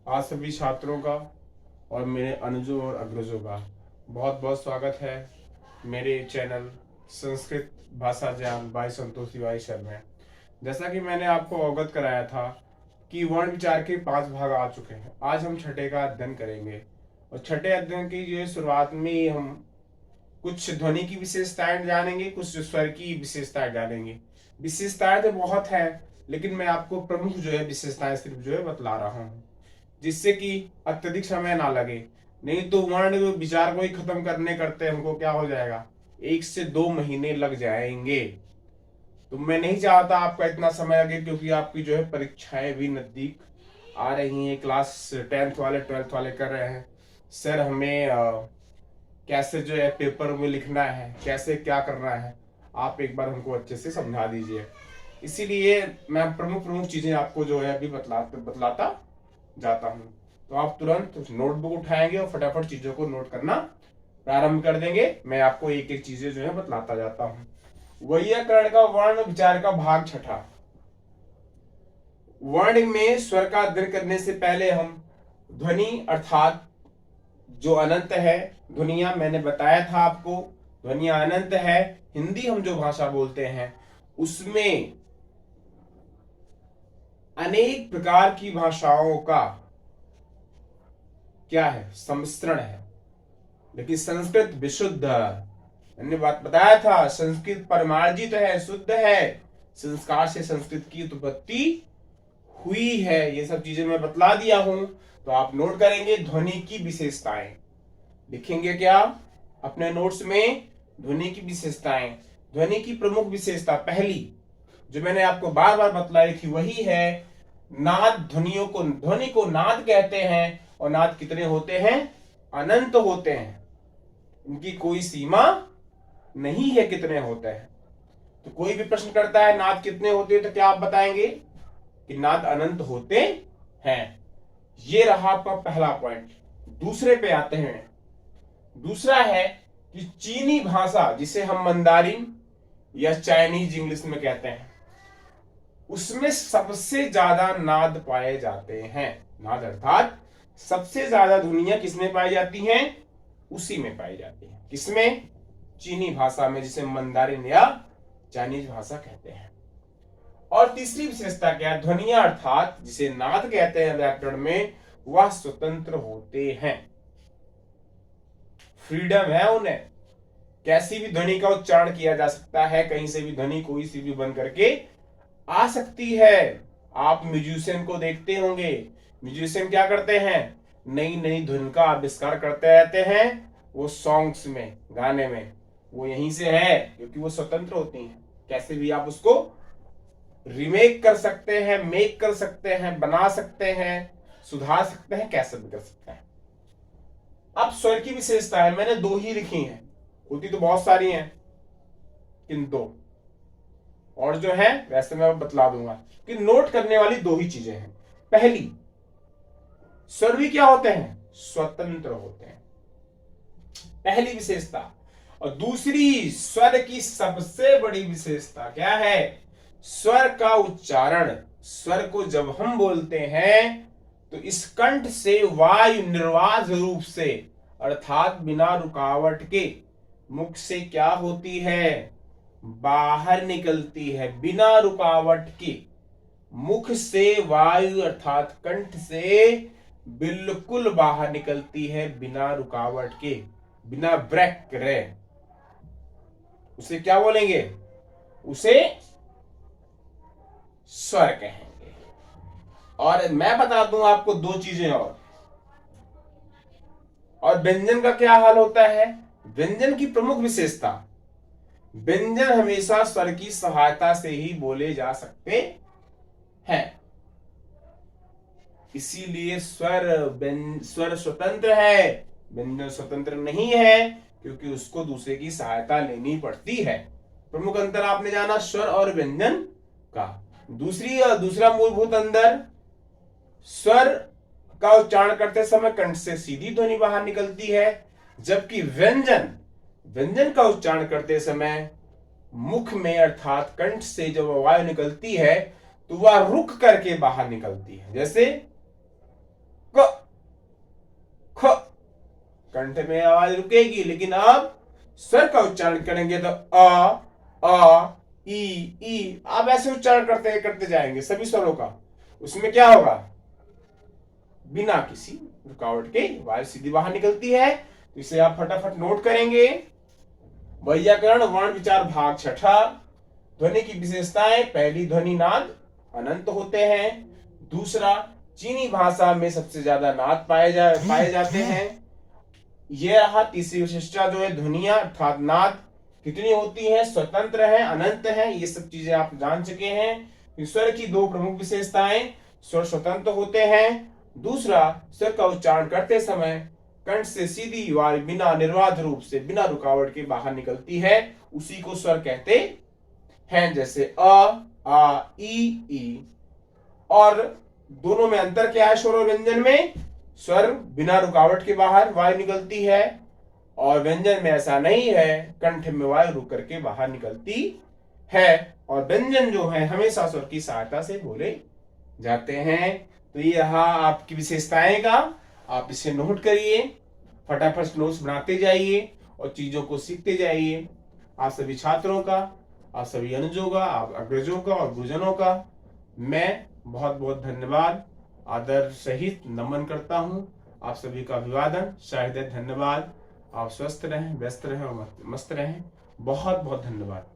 आज सभी छात्रों का और मेरे अनुजों और अग्रजों का बहुत बहुत स्वागत है मेरे चैनल संस्कृत भाषा ज्ञान बाय संतोष तिवारी शर्मा में। जैसा कि मैंने आपको अवगत कराया था कि वर्ण विचार के 5 भाग आ चुके हैं। आज हम छठे का अध्ययन करेंगे और छठे अध्ययन की जो है शुरुआत में ही हम कुछ ध्वनि की विशेषताएं जानेंगे, कुछ स्वर की विशेषताएं जानेंगे। विशेषताएं तो बहुत है, लेकिन मैं आपको प्रमुख जो है विशेषताएं सिर्फ जो है बतला रहा हूँ, जिससे कि अत्यधिक समय ना लगे। नहीं तो वर्ण विचार को ही खत्म करने करते हमको क्या हो जाएगा, 1 से 2 महीने लग जाएंगे। तो मैं नहीं चाहता आपका इतना समय लगे, क्योंकि आपकी जो है परीक्षाएं भी नजदीक आ रही हैं। क्लास 10th वाले 12th वाले कर रहे हैं सर हमें कैसे जो है पेपर में लिखना है, कैसे क्या करना है, आप एक बार हमको अच्छे से समझा दीजिए। इसीलिए मैं प्रमुख प्रमुख चीजें आपको जो है अभी बतलाता जाता हूँ। तो आप तुरंत नोटबुक उठाएंगे और फटाफट चीजों को नोट करना प्रारंभ कर देंगे। मैं आपको एक एक चीजें जो है बतलाता जाता हूँ। वैयाकरण का वर्ण विचार का भाग छठा। वर्ण में स्वर का अध्ययन करने से पहले हम ध्वनि अर्थात जो अनंत है, ध्वनिया मैंने बताया था आपको, ध्वनिया अनंत है। हिंदी हम जो भाषा बोलते हैं उसमें अनेक प्रकार की भाषाओं का क्या है, सम्मिश्रण है। लेकिन संस्कृत विशुद्ध, मैंने बात बताया था, संस्कृत परमार्जित है, शुद्ध है। संस्कार से संस्कृत की उत्पत्ति हुई है। ये सब चीजें मैं बतला दिया हूं। तो आप नोट करेंगे ध्वनि की विशेषताएं, लिखेंगे क्या अपने नोट्स में, ध्वनि की विशेषताएं। ध्वनि की प्रमुख विशेषता पहली जो मैंने आपको बार बार बतलाई थी वही है नाद। ध्वनि को नाद कहते हैं। और नाद कितने होते हैं, अनंत होते हैं। इनकी कोई सीमा नहीं है कितने होते हैं। तो कोई भी प्रश्न करता है नाद कितने होते हैं, तो क्या आप बताएंगे कि नाद अनंत होते हैं। ये रहा आपका पहला पॉइंट। दूसरे पे आते हैं। दूसरा है कि चीनी भाषा, जिसे हम मंदारिन या चाइनीज इंग्लिश में कहते हैं, उसमें सबसे ज्यादा नाद पाए जाते हैं। नाद अर्थात सबसे ज्यादा ध्वनियां किसमें पाई जाती हैं, उसी में पाई जाती हैं। किसमें, चीनी भाषा में, जिसे मंदारिन या चाइनीज भाषा कहते हैं। और तीसरी विशेषता क्या है, ध्वनिया अर्थात जिसे नाद कहते हैं व्याकरण में, वह स्वतंत्र होते हैं। फ्रीडम है उन्हें, कैसी भी ध्वनि का उच्चारण किया जा सकता है, कहीं से भी ध्वनि कोई सी भी बन करके आ सकती है। आप म्यूजिशियन को देखते होंगे, म्यूजिशियन क्या करते हैं, नई नई धुन का आविष्कार करते रहते हैं। वो सॉन्ग्स में, गाने में, वो यहीं से है क्योंकि वो स्वतंत्र होती हैं। कैसे भी आप उसको रीमेक कर सकते हैं, मेक कर सकते हैं, बना सकते हैं, सुधार सकते हैं, कैसे भी कर सकते हैं। अब स्वर की विशेषताएं मैंने 2 ही लिखी हैं, होती तो बहुत सारी हैं, किंतु और जो है वैसे मैं बतला दूंगा कि नोट करने वाली 2 ही चीजें हैं। पहली, स्वर भी क्या होते हैं, स्वतंत्र होते हैं, पहली विशेषता। और दूसरी, स्वर की सबसे बड़ी विशेषता क्या है, स्वर का उच्चारण। स्वर को जब हम बोलते हैं तो इस कंठ से वायु निर्वाध रूप से अर्थात बिना रुकावट के मुख से क्या होती है, बाहर निकलती है। बिना रुकावट के मुख से वायु अर्थात कंठ से बिल्कुल बाहर निकलती है, बिना रुकावट के, बिना ब्रेक करे। उसे क्या बोलेंगे, उसे स्वर कहेंगे। और मैं बता दूं आपको 2 चीजें और व्यंजन का क्या हाल होता है। व्यंजन की प्रमुख विशेषता, व्यंजन हमेशा स्वर की सहायता से ही बोले जा सकते हैं। इसीलिए स्वर स्वतंत्र है, व्यंजन स्वतंत्र नहीं है, क्योंकि उसको दूसरे की सहायता लेनी पड़ती है। प्रमुख अंतर आपने जाना स्वर और व्यंजन का। दूसरा मूलभूत अंतर, स्वर का उच्चारण करते समय कंठ से सीधी ध्वनि बाहर निकलती है, जबकि व्यंजन का उच्चारण करते समय मुख में अर्थात कंठ से जब वायु निकलती है तो वह रुक करके बाहर निकलती है। जैसे क, ख। कंठ में आवाज रुकेगी, लेकिन आप स्वर का उच्चारण करेंगे तो आ, ई। आप ऐसे उच्चारण करते जाएंगे सभी स्वरों का। उसमें क्या होगा, बिना किसी रुकावट के वायु सीधी बाहर निकलती है। तो इसे आप फटाफट नोट करेंगे। वैयाकरण वर्ण विचार भाग छठा। ध्वनि की विशेषताएं। पहली, ध्वनि नाद अनंत होते हैं। दूसरा, चीनी भाषा में सबसे ज्यादा नाद पाए जाते हैं। यह रहा तीसरी विशेषता जो है, ध्वनियां अर्थात नाद कितनी होती है, स्वतंत्र है, अनंत है। ये सब चीजें आप जान चुके हैं। स्वर की दो प्रमुख विशेषताएं, स्वर स्वतंत्र होते हैं। दूसरा, स्वर का उच्चारण करते समय कंठ से सीधी वायु बिना निर्बाध रूप से, बिना रुकावट के बाहर निकलती है, उसी को स्वर कहते हैं। जैसे आ, ई। और दोनों में अंतर क्या है, स्वर और व्यंजन में? स्वर बिना रुकावट के बाहर वायु निकलती है, और व्यंजन में ऐसा नहीं है, कंठ में वायु रुक करके बाहर निकलती है। और व्यंजन जो है हमेशा स्वर की सहायता से बोले जाते हैं। तो ये रहा आपकी विशेषताएं का। आप इसे नोट करिए, फटाफट नोट्स बनाते जाइए और चीजों को सीखते जाइए। आप सभी छात्रों का, आप सभी अनुजों का, आप अग्रजों का और गुरुजनों का मैं बहुत बहुत धन्यवाद, आदर सहित नमन करता हूं। आप सभी का अभिवादन, शायद धन्यवाद। आप स्वस्थ रहें, व्यस्त रहें और मस्त रहें। बहुत बहुत धन्यवाद।